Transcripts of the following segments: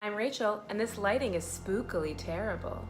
I'm Rachel, and this lighting is spookily terrible.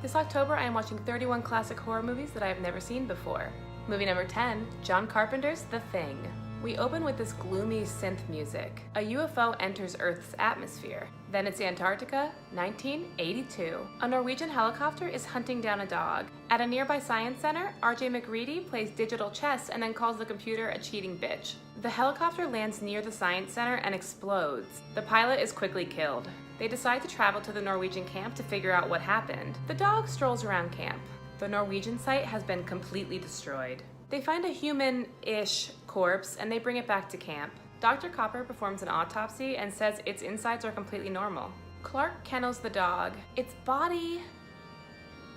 This October, I am watching 31 classic horror movies that I have never seen before. Movie number 10, John Carpenter's The Thing. We open with this gloomy synth music. A UFO enters Earth's atmosphere. Then it's Antarctica, 1982. A Norwegian helicopter is hunting down a dog. At a nearby science center, RJ McReady plays digital chess and then calls the computer a cheating bitch. The helicopter lands near the science center and explodes. The pilot is quickly killed. They decide to travel to the Norwegian camp to figure out what happened. The dog strolls around camp. The Norwegian site has been completely destroyed. They find a human-ish corpse and they bring it back to camp. Dr. Copper performs an autopsy and says its insides are completely normal. Clark kennels the dog. Its body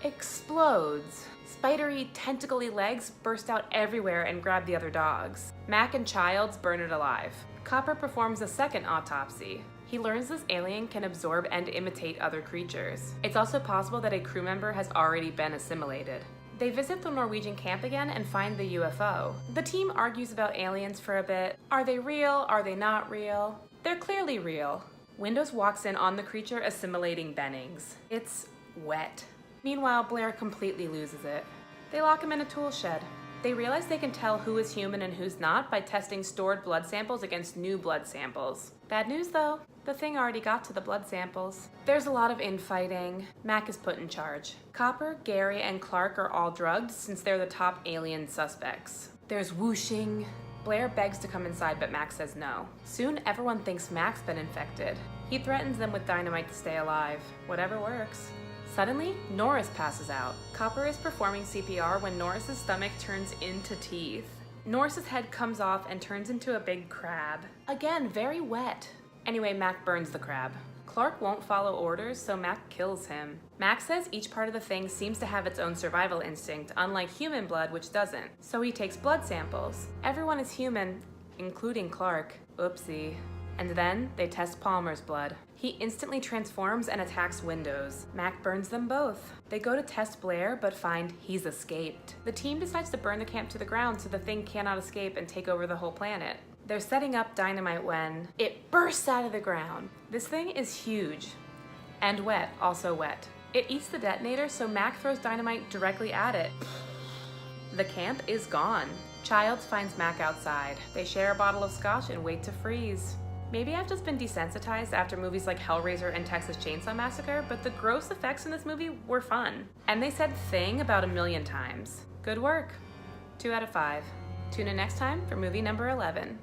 explodes. Spidery, tentacly legs burst out everywhere and grab the other dogs. Mac and Childs burn it alive. Copper performs a second autopsy. He learns this alien can absorb and imitate other creatures. It's also possible that a crew member has already been assimilated. They visit the Norwegian camp again and find the UFO. The team argues about aliens for a bit. Are they real? Are they not real? They're clearly real. Windows walks in on the creature assimilating Bennings. It's wet. Meanwhile, Blair completely loses it. They lock him in a tool shed. They realize they can tell who is human and who's not by testing stored blood samples against new blood samples. Bad news though, the thing already got to the blood samples. There's a lot of infighting. Mac is put in charge. Copper, Gary, and Clark are all drugged since they're the top alien suspects. There's whooshing. Blair begs to come inside, but Mac says no. Soon everyone thinks Mac's been infected. He threatens them with dynamite to stay alive. Whatever works. Suddenly, Norris passes out. Copper is performing CPR when Norris's stomach turns into teeth. Norris's head comes off and turns into a big crab. Again, very wet. Anyway, Mac burns the crab. Clark won't follow orders, so Mac kills him. Mac says each part of the thing seems to have its own survival instinct, unlike human blood, which doesn't. So he takes blood samples. Everyone is human, including Clark. Oopsie. And then they test Palmer's blood. He instantly transforms and attacks Windows. Mac burns them both. They go to test Blair, but find he's escaped. The team decides to burn the camp to the ground so the thing cannot escape and take over the whole planet. They're setting up dynamite when it bursts out of the ground. This thing is huge. And wet, also wet. It eats the detonator, so Mac throws dynamite directly at it. The camp is gone. Childs finds Mac outside. They share a bottle of scotch and wait to freeze. Maybe I've just been desensitized after movies like Hellraiser and Texas Chainsaw Massacre, but the gross effects in this movie were fun. And they said thing about 1,000,000 times. Good work. 2 out of 5. Tune in next time for movie number 11.